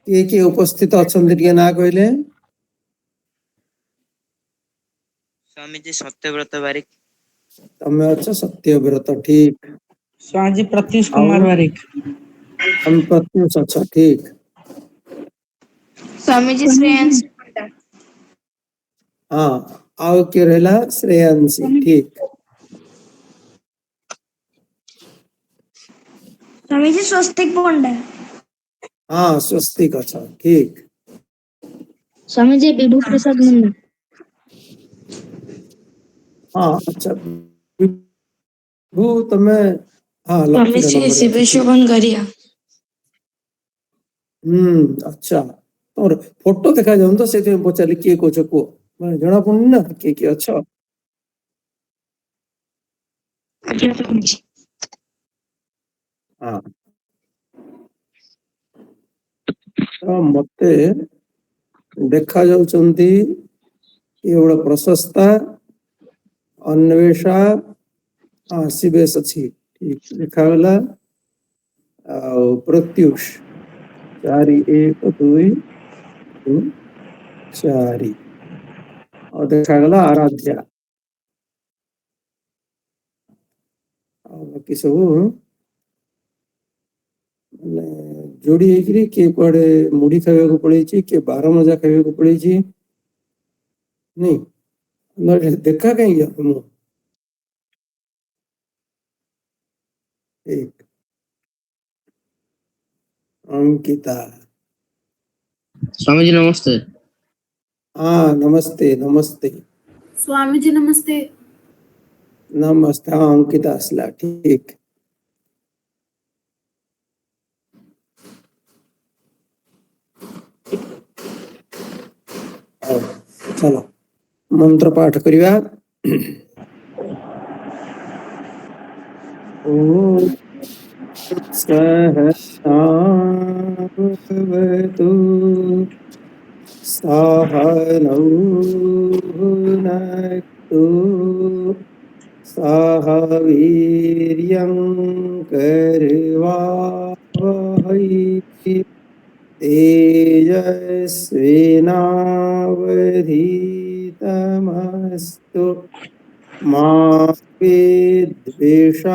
किए उपस्थित अच्छा ना कहले स्वामीजी सत्यव्रत बारिक। तमें अच्छा सत्यव्रत ठीक। स्वामीजी प्रत्युष कुमार बारिक। हम प्रत्युष अच्छा ठीक। स्वामीजी श्रेयांश पंडा। हाँ आओ के रहला श्रेयांशी ठीक। स्वामीजी स्वस्तिक पंडा। हाँ स्वस्तिक अच्छा ठीक। स्वामीजी विभू प्रसाद मुन्ना। हाँ अच्छा विभू तमें हाँ स्वामीजी शिवेशवन गरिया। अच्छा और फोटो देखा जाऊँ तो से पचारि किए कौच को मैं जना पड़नी ना किए अच्छा हाँ तो मते देखा जाउचंती ये बड़ा प्रशस्ता अन्वेषा शिवेश अच्छी ठीक देखा गला प्रत्युष 4 1 2 3 4 और देखा गला आराध्या बाकी सब जोड़ी है किए कुआडे मुड़ी खावा को पड़े किए 12 मजा खावा को पड़े नहीं देखा कहीं गया तुम एक अंकिता स्वामी जी नमस्ते। हाँ नमस्ते नमस्ते स्वामी जी नमस्ते। नमस्ते हाँ अंकिता असला ठीक। चलो मंत्र पाठ करिया। ओम सहनावतु सहनौ भुनक्तु सह वीर्यं करवावहै तेजस्विनावधीतमस्तु मा विद्विषावहै।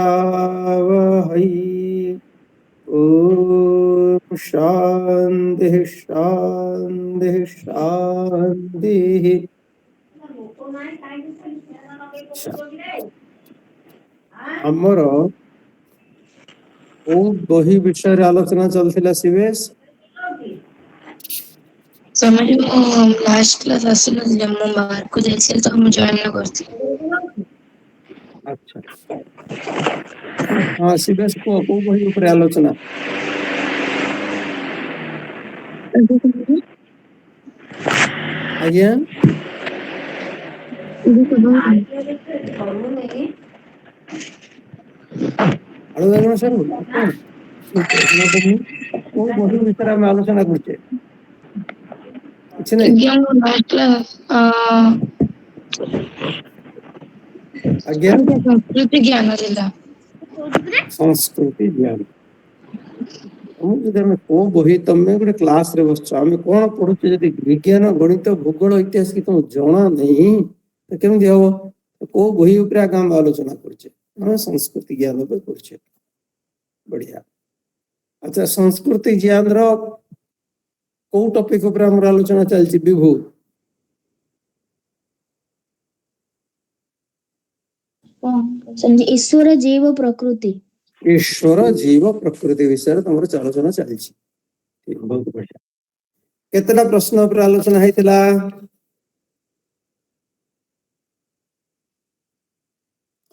ओम शांति शांति शांति। हमर बही विषय आलोचना चलथिला शिवेश स्वामीजी लास्ट क्लास आसिला जम्मू बाहर को जाइए तो हम जॉइन न करती। अच्छा हाँ शिवेश को बही ऊपर आलोचना आज्ञा आलोचना सर को बही विषय में आलोचना करछे कुछ नहीं लास्ट क्लास आज्ञा संस्कृति ज्ञान जिला संस्कृति ज्ञान हम को बही तमें गोटे क्लास रे बसछ आम कौन पढ़ुचे यदि विज्ञान गणित भूगोल इतिहास की तुम जना नहीं तो केमती हम को बही ऊपर आम आलोचना करछे संस्कृति ज्ञान करछे बढ़िया। अच्छा संस्कृति ज्ञान रो को टॉपिक ऊपर हमर आलोचना चलछि विभू ईश्वर जीव प्रकृति विषय तुम आलोचना चली बहुत बढ़िया। केतना प्रश्न पर आलोचना होइतिला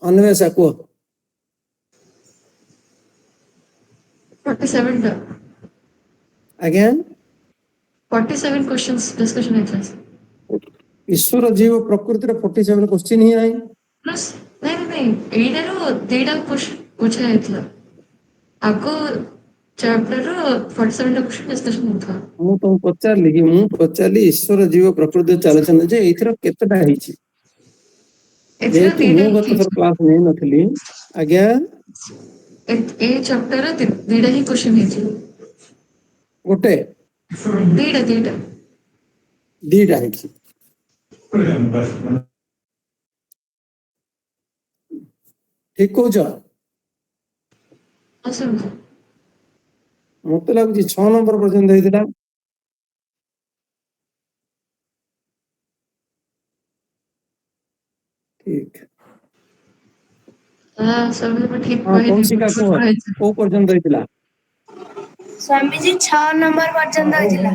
अन्वेषा को 47 आज्ञा 47 क्वेश्चंस डिस्कशन है। ईश्वर जीव प्रकृति 47 क्वेश्चन ही आई प्लस नहीं एडारो डेटा पूछा है आगो चैप्टर रो 47 क्वेश्चन डिस्कशन होता मु तो पचारली ईश्वर जीव प्रकृति आलोचना जे एथरो केतटा हिची मु गत थर क्लास नहीं नथली आज्ञा ए चैप्टर रो डेटा ही क्वेश्चन है गोटे ଦିଟା ଦିଟା ଦିଟା ହେଇଛି। ଠିକ କହୁଛ? ସେମିତି ମତେ ଲାଗୁଛି 6 ନମ୍ବର ପର୍ଯ୍ୟନ୍ତ ହେଇଥିଲା। ଠିକ। ସେମିତି ଠିକ ହଁ କହିଲି କୌଶିକା କୁହ, କୋଉ ପର୍ଯ୍ୟନ୍ତ ହେଇଥିଲା? ସ୍ୱାମୀଜୀ 6 ନମ୍ବର ପର୍ଯ୍ୟନ୍ତ ହେଇଥିଲା।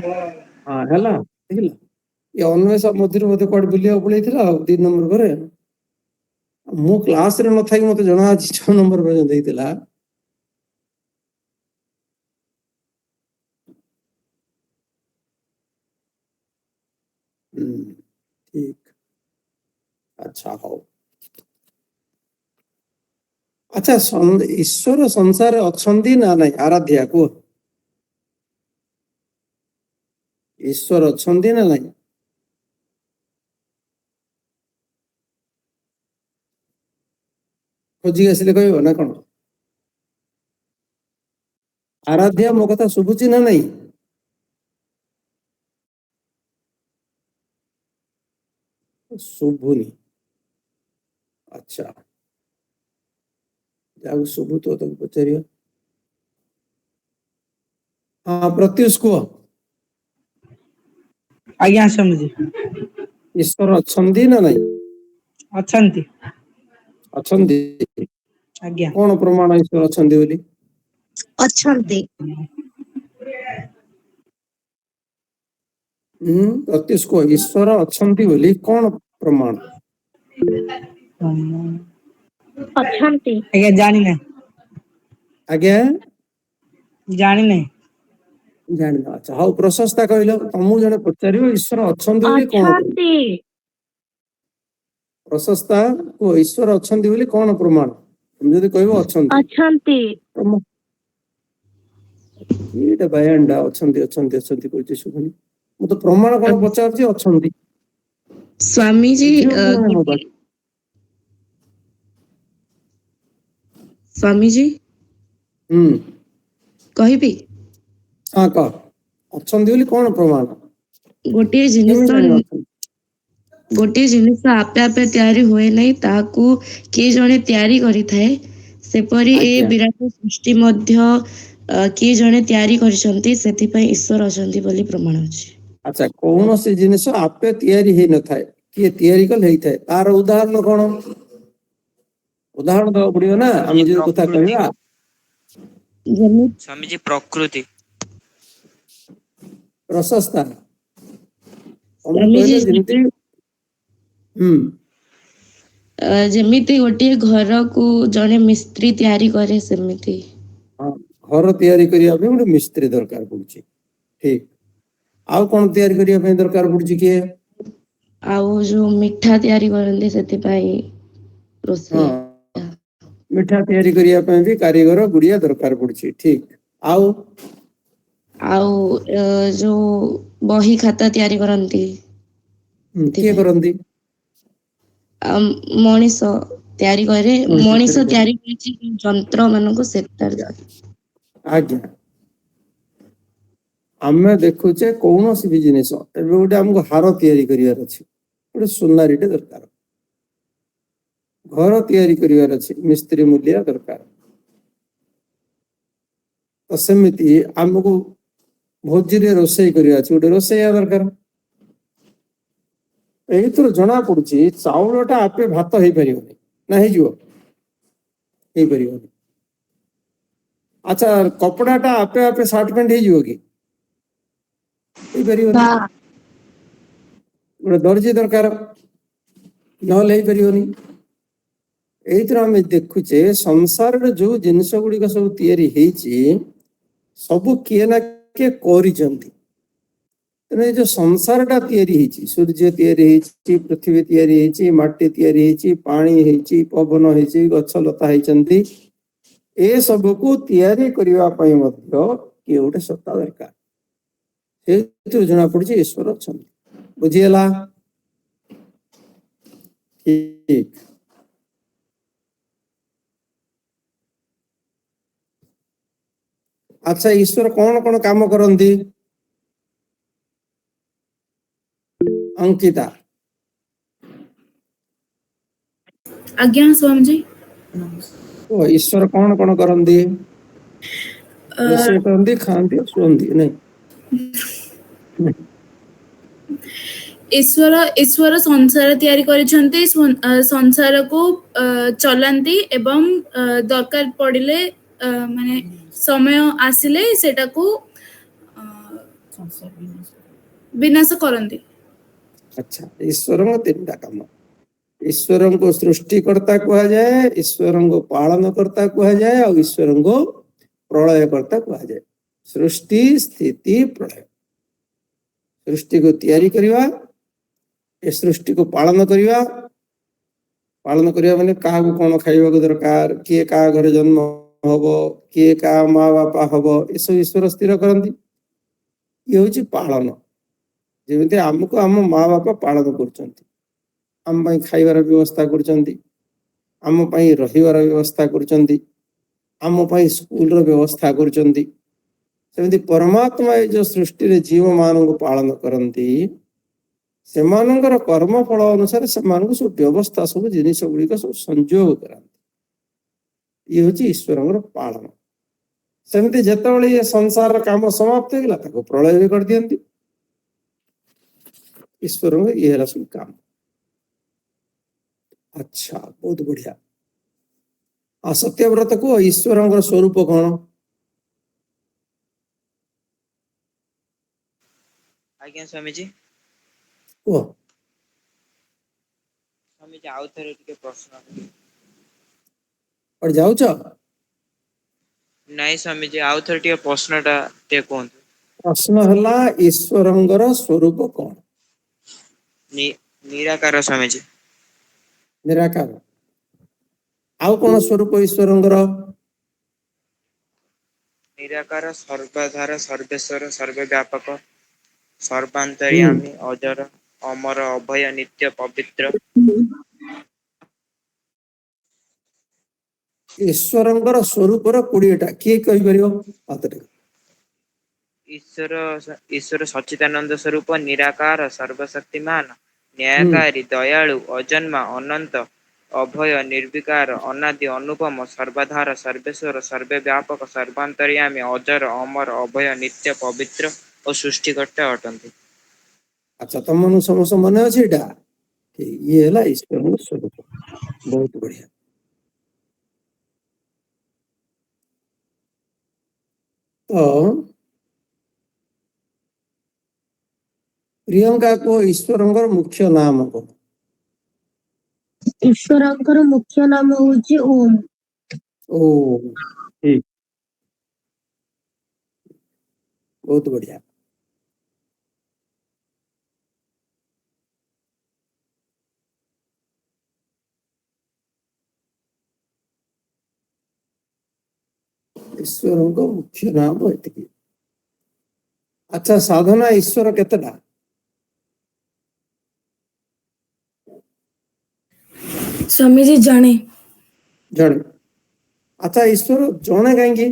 ହଁ ହେଲା, ଦେଖିଲ ଏ ଅନ୍ୱେଷା ମଝିରେ ମତେ କୁଆଡେ ବୁଲିବାକୁ ପଳେଇଥିଲା ଆଉ 2 ନମ୍ବର ପରେ। ମୁଁ କ୍ଲାସରେ ନଥାଇକି ମତେ ଜଣା ଅଛି 6 ନମ୍ବର ପର୍ଯ୍ୟନ୍ତ ହେଇଥିଲା। ଠିକ। ଆଚ୍ଛା ହଉ। ଆଚ୍ଛା ଈଶ୍ୱର ସଂସାରରେ ଅଛନ୍ତି ନା ନାଇଁ? ଆରାଧ୍ୟା କୁହ, ଈଶ୍ୱର ଅଛନ୍ତି ନା ନାଇଁ? ଖୋଜିକି ଆସିଲେ କହିବ ନା କଣ? ଆରାଧ୍ୟା ମୋ କଥା ଶୁଭୁଛି ନା ନାଇଁ? ଶୁଭୁନି। ଆଚ୍ଛା, ଯାହାକୁ ଶୁଭୁଥିବ ତାକୁ ପଚାରିବା। ହଁ ପ୍ରତ୍ୟୁଷ କୁହ, ଆଜ୍ଞା ସ୍ୱାମୀଜୀ ଈଶ୍ୱର ଅଛନ୍ତି ନା ନାଇଁ? ଅଛନ୍ତି। ଅଛନ୍ତି। ଆଜ୍ଞା କଣ ପ୍ରମାଣ ଈଶ୍ୱର ଅଛନ୍ତି ବୋଲି? ଅଛନ୍ତି। ପ୍ରତ୍ୟୁଷ କୁହ, ଈଶ୍ୱର ଅଛନ୍ତି ବୋଲି କଣ ପ୍ରମାଣ? ଅଛନ୍ତି। ଆଜ୍ଞା ଜାଣିନାହିଁ। ଆଜ୍ଞା ଜାଣିନାହିଁ। ଜାଣିନ? ଆଚ୍ଛା ହଉ, ପ୍ରଶସ୍ତା କହିଲ, ତମକୁ ଜଣେ ପଚାରିବ ଈଶ୍ୱର ଅଛନ୍ତି ବୋଲି କଣ ପ୍ରମାଣ? ଅଛନ୍ତି। ପ୍ରଶସ୍ତା କୁହ, ଈଶ୍ୱର ଅଛନ୍ତି ବୋଲି କଣ ପ୍ରମାଣ? তুমি ଯଦି କହିବ ଅଛନ୍ତି, ଅଛନ୍ତି। ଏଇଟା ବାୟାଣ୍ଡା ଅଛନ୍ତି ଅଛନ୍ତି ଅଛନ୍ତି କହୁଛି ଶୁଭୁନି। ମୁଁ ତ ପ୍ରମାଣ କଣ ପଚାରୁଛି? ଅଛନ୍ତି। ସ୍ୱାମୀଜୀ ବୁଝିବ କି ନାହିଁ ମୋ ଗୋଟିଏ କଥା? ସ୍ୱାମୀଜୀ ହୁଁ କହିବି, ହଁ କହ, ଅଛନ୍ତି ବୋଲି କଣ ପ୍ରମାଣ? ଗୋଟିଏ କେମିତି ଜିନିଷ ଜାଣିବ ଅଛନ୍ତି? ଗୋଟିଏ ଜିନିଷ ଆପେ ଆପେ ତିଆରି ହୁଏ ନାହିଁ, ତାହାକୁ କିଏ ଜଣେ ତିଆରି କରିଥାଏ। ସେପରି ଏ ଆଜ୍ଞା, ବିରାଟ ସୃଷ୍ଟି ମଧ୍ୟ କିଏ ଜଣେ ତିଆରି କରିଛନ୍ତି, ସେଥିପାଇଁ ଈଶ୍ୱର ଅଛନ୍ତି ବୋଲି ପ୍ରମାଣ ଅଛି। ଆଚ୍ଛା, କୌଣସି ଜିନିଷ ଆପେ ତିଆରି ହେଇନଥାଏ, କିଏ ତିଆରି କଲେ ହେଇଥାଏ। ତାର ଉଦାହରଣ କଣ? ଉଦାହରଣ ଦବାକୁ ପଡିବ ନା, ଆମେ ଯୋଉ କଥା ପ୍ରକୃତି କହିବା। ଯେମିତି ସ୍ୱାମୀଜୀ ପ୍ରକୃତି। ପ୍ରଶସ୍ତା, ତମେ ସ୍ୱାମୀଜୀ କହିଲ ଯେମିତି ଯେମିତି ଗୋଟିଏ ଘରକୁ ଜଣେ ମିସ୍ତ୍ରୀ ତିଆରି କରେ, ସେମିତି ହଁ, ଘର ତିଆରି କରିବା ପାଇଁ ଗୋଟେ ମିସ୍ତ୍ରୀ ଦରକାର ପଡୁଛି। ଠିକ। ଆଉ କଣ ତିଆରି କରିବା ପାଇଁ ଦରକାର ପଡୁଛି କିଏ? ଆଉ ଯୋଉ ମିଠା ତିଆରି କରନ୍ତି, ସେଥିପାଇଁ ହଁ, ରୋଷେଇ। ମିଠା ତିଆରି କରିବା ପାଇଁ ବି କାରିଗର ଗୁଡିଆ ଦରକାର ପଡୁଛି। ଠିକ। ଆଉ ଆଉ ଯୋଉ ବହି ଖାତା ତିଆରି କରନ୍ତି, କିଏ ସେଥିପାଇଁ କରନ୍ତି? ମଣିଷ ତିଆରି କରେ, ମଣିଷ ତିଆରି କରିଛି ଯନ୍ତ୍ର ମାନଙ୍କୁ ସେତାର ଆଜ୍ଞା। ଆମେ ଦେଖୁଛେ କୌଣସି ବି ଜିନିଷ, ଏବେ ଗୋଟେ ଆମକୁ ହାର ତିଆରି କରିବାର ଅଛି, ଗୋଟେ ସୁନାରୀଟେ ଦରକାର। ଘର ତିଆରି କରିବାର ଅଛି, ମିସ୍ତ୍ରୀ ମୂଲିଆ ଦରକାର। ତ ସେମିତି ଆମକୁ ଭୋଜିରେ ରୋଷେଇ କରିବା ଅଛି, ଗୋଟେ ରୋଷେଇଆ ଦରକାର। ଏଇଥିରୁ ଜଣା ପଡୁଛି ଚାଉଳ ଟା ଆପେ ଭାତ ହେଇପାରିବନି, ନା ହେଇଯିବ? ହେଇପାରିବନି। ଆଚ୍ଛା, କପଡା ଟା ଆପେ ଆପେ ସାର୍ଟ ପ୍ୟାଣ୍ଟ ହେଇଯିବ କି? ହେଇପାରିବନି। ନା। ଗୋଟେ ଦର୍ଜି ଦରକାର, ନହେଲେ ହେଇପାରିବନି। ଏଇଥିରୁ ଆମେ ଦେଖୁଛେ ସଂସାରରେ ଯୋଉ ଜିନିଷ ଗୁଡିକ ସବୁ ତିଆରି ହେଇଛି, ସବୁ କିଏ ନା କିଏ କରିଛନ୍ତି। ତେଣୁ ଏଇ ଯୋଉ ସଂସାର ଟା ତିଆରି ହେଇଛି, ସୂର୍ଯ୍ୟ ତିଆରି ହେଇଛି, ପୃଥିବୀ ତିଆରି ହେଇଛି, ମାଟି ତିଆରି ହେଇଛି, ପାଣି ହେଇଛି, ପବନ ହେଇଛି, ଗଛ ଲତା ହେଇଛନ୍ତି, ଏ ସବୁକୁ ତିଆରି କରିବା ପାଇଁ ମଧ୍ୟ କିଏ ଗୋଟେ ସତ୍ତା ଦରକାର। ସେଇଥିରୁ ଜଣା ପଡୁଛି ଈଶ୍ୱର ଅଛନ୍ତି। ବୁଝିହେଲା? ଠିକ। ଆଚ୍ଛା, ଈଶ୍ୱର କଣ କଣ କାମ କରନ୍ତି? अंकिता आज्ञा स्वामीजी ओ ईश्वर कौन कौन करंदी रोषेई करंदी खांदी सुंदी नहीं ईश्वर ईश्वर संसार तैयारी करिसंती संसार को चलांती एवं दरकार पड़िले माने समय आसिले सेटा को विनाश करंती। अच्छा ईश्वर तीनटा काम ईश्वर को सृष्टिकर्ता कहा जाए ईश्वर को पालन करता कहा जाए और ईश्वर को प्रलय करता कहा जाए। सृष्टि स्थिति प्रलय सृष्टि को तैयारी करिवा ए सृष्टि को पालन करिवा माने काहा को कोन खाइबा को दरकार किए का घर जन्म हबो किए का माँ बापा हबो ए सब ईश्वर स्थिर करंती। ये होची पालन जेमिति हमको हम माँ बापा पालन करचंती आम पाई खाइबार व्यवस्था करचंती आम पाई रहिबार व्यवस्था करचंती आम पाई स्कूल रो व्यवस्था करचंती सेमिति परमात्मा ए जो सृष्टि रे जीव मान को पालन करंती सेमानंकर कर्म फल अनुसार सेमानक सब व्यवस्था सब जिनिस गुड़िक सब संयोग करांती। ये होची ईश्वरंकर पालन सेमिति जेतेबेले ये संसार काम समाप्त होगला ताको प्रलय भी कर दियंती। ईश्वर ये है सब काम। अच्छा बहुत बढ़िया। सत्यव्रत को ईश्वर स्वरूप कौन आज्ञा स्वामीजी कुह स्वामीजी आउ थरे टिके प्रश्न और जाऊच नहीं स्वामीजी आउ थरे टिके प्रश्नटा ते कोन प्रश्न हला ईश्वरंगर स्वरूप कौन निराकार स्वामीजी निराकार आउ कौन स्वरूप ईश्वरंगर निराकार सर्वधार सर्वेश्वर सर्वव्यापक सर्वांतर्यामी अजर अमर अभय नित्य पवित्र ईश्वरंगर स्वरूप रो 20टा किए कहि परियो आतरे ईश्वर ईश्वर सच्चिदानंद स्वरूप निराकार सर्वशक्तिमान न्यायकारी दयालु अजन्मा अनंत अभय निर्विकार अनादि अनुपम सर्वधार सर्वेश्वर सर्वव्यापक सर्वांतर्यामी अजर अमर अभय नित्य पवित्र और सृष्टिकर्ता अटंती। अच्छा तमनु समस्त मन अछि एटा कि ये हला ईश्वर स्वरूप बहुत बढ़िया। तो प्रियंका को ईश्वरंगर मुख्य नाम को ईश्वरंकर मुख्य नाम होची ओम। ओम ठीक बहुत बढ़िया। ईश्वर को मुख्य नाम है। अच्छा साधना ईश्वर केतटा स्वामीजी जाने जड़े। अच्छा ईश्वर जड़े कहीं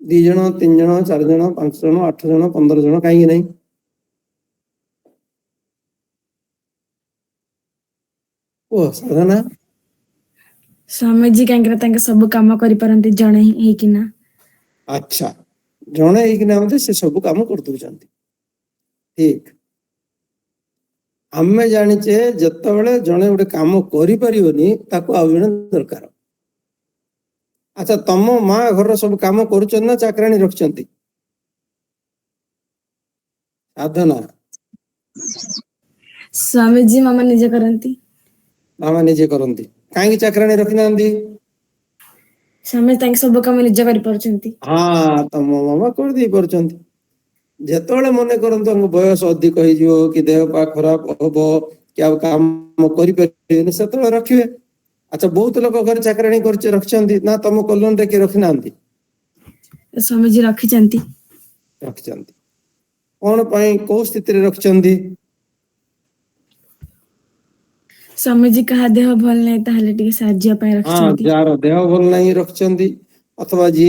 2 जन 3 जन 4 जन 5 जन 8 जन 15 जन कहीं नहीं ओ साधना स्वामीजी कहीं सब काम करि परंती जणे ही कि ना। अच्छा जड़े ही से सब काम कर दौरान ठीक आमे जाचे जिते जड़े गोटे कम करें दरकार। अच्छा तम माँ घर सब काम कर ना चाकराणी रखिंट साधना स्वामीजी मामा निजे करंती मामा निजे करती कहीं चाकराणी रखी ना स्वामी तांके सब काम निजे करि परचंती। हाँ तम मामा कर दे पार्टी जिते मन करते बयस अधिक हो कि देह पा खराब हम कि काम करें से रखिए। अच्छा बहुत लोग घर चाकराणी रखी ना तुम कलोन रे रखी ना स्वामीजी रखिचंती कौन पाई को स्थिति रखी स्वामीजी कहा देह भल नहीं ताहले टिके साहाय्य पाए रखिचंती। जार देह भल नहीं रखी अथवा जी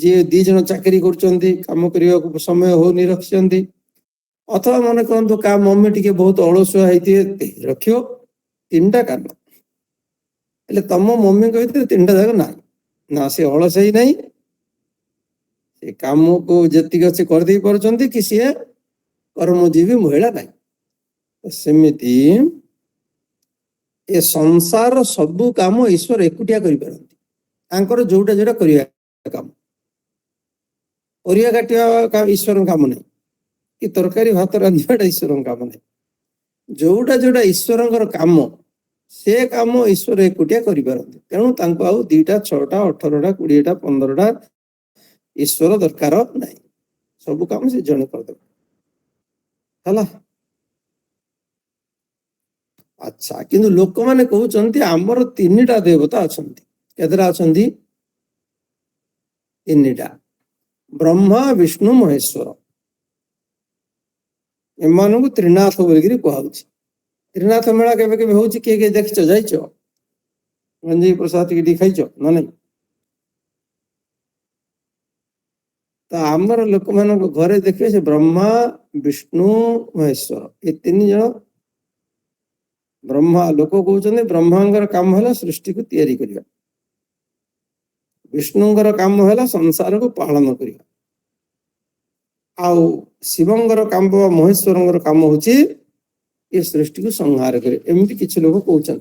जी 2 जन चाकरी कर काम करने समय हो नहीं रखी अथवा मन कहतु का मम्मी टी बहुत अलसुआ होती रखियो 3टा कान हेले तुम मम्मी कहते 3टा जाक ना ना से अलस ही नहीं से काम को जी अच्छे करदे पार्टी कि सी कर्मजीवी महिला नहीं सेमती ए संसार सबू काम ईश्वर एकुटिया कर जोटा जोटा काम परिया काटिया ईश्वर काम नहीं कि तरकारी भात रांधा ईश्वर काम नहीं जोटा जोटा ईश्वर काम से काम ईश्वर एकुटिया तेणु आउ 2टा 6टा 18टा 20टा 15टा ईश्वर दरकार नहीं सब काम से जड़े करदे हला अच्छा किंतु लोक माने कहउचंती हमर 3टा देवता अछंती केतरा अछंती 3टा ब्रह्मा विष्णु महेश्वर एमानू त्रिनाथ बोलगिरी कहउची त्रिनाथ मेला केबे केबे होउची के देखिछ जाइछो मंजी प्रसाद के दिखाइछो ना नहीं तो आमर लोक मान घरे देखिए से ब्रह्मा विष्णु महेश्वर ये 3 जन ब्रह्मा लोक कहते ब्रह्मांगर काम है सृष्टि को तैयारी करने विष्णुंगर काम है संसार को पालन करने आउ शिवंगर काम महेश्वर काम होची ये सृष्टि को संहार करे एमती किछि लोग कहते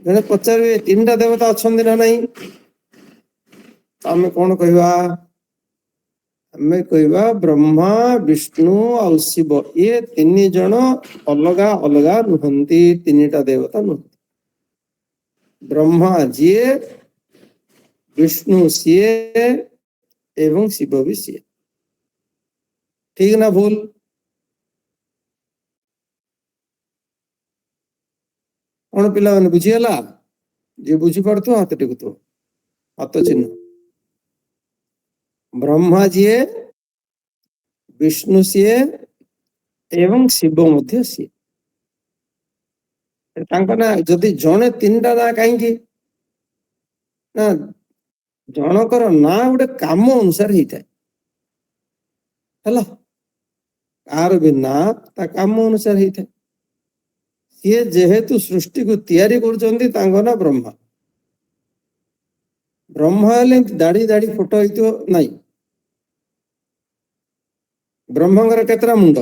जने पचारे 3टा देवता अच्छा ना नहीं आमे कौन कहवा आमे कहवा ब्रह्मा विष्णु और शिव ये 3 जन अलगा अलगा नुहंती 3टा देवता नुहंती ब्रह्मा जी विष्णु सी एवं शिव भी सी ठीक ना भूल कौन पिला मैंने बुझीगला जे बुझी पड़तो हाथ टेकुतो हाथ चिन्ह ब्रह्मा जी विष्णु सी एवं शिव मध्य सी ना जदि जड़े 3टा ना कहीं ना जनकर ना गोटे काम अनुसार होता है कार भी ना ता काम अनुसार होता है सी जेहेतु सृष्टि को तैयारी कर ना ब्रह्मा ब्रह्मा दाढ़ी दाढ़ी फोटो होइतो नहीं ब्रह्मांगर केतरा मुंड